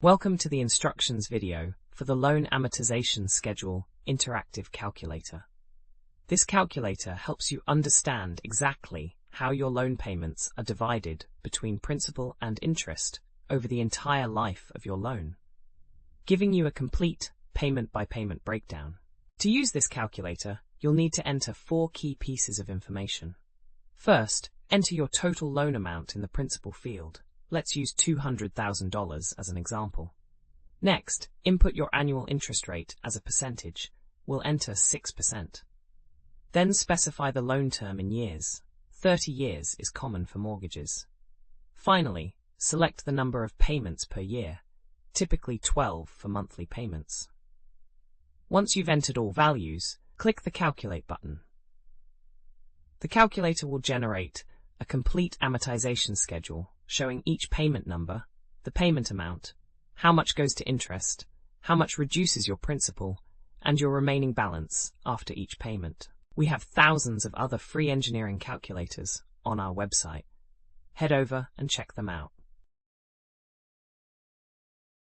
Welcome to the instructions video for the Loan Amortization Schedule Interactive Calculator. This calculator helps you understand exactly how your loan payments are divided between principal and interest over the entire life of your loan, giving you a complete payment-by-payment breakdown. To use this calculator, you'll need to enter 4 key pieces of information. First, enter your total loan amount in the principal field. Let's use $200,000 as an example. Next, input your annual interest rate as a percentage. We'll enter 6%. Then specify the loan term in years. 30 years is common for mortgages. Finally, select the number of payments per year, typically 12 for monthly payments. Once you've entered all values, click the Calculate button. The calculator will generate a complete amortization schedule showing each payment number, the payment amount, how much goes to interest, how much reduces your principal, and your remaining balance after each payment. We have thousands of other free engineering calculators on our website. Head over and check them out.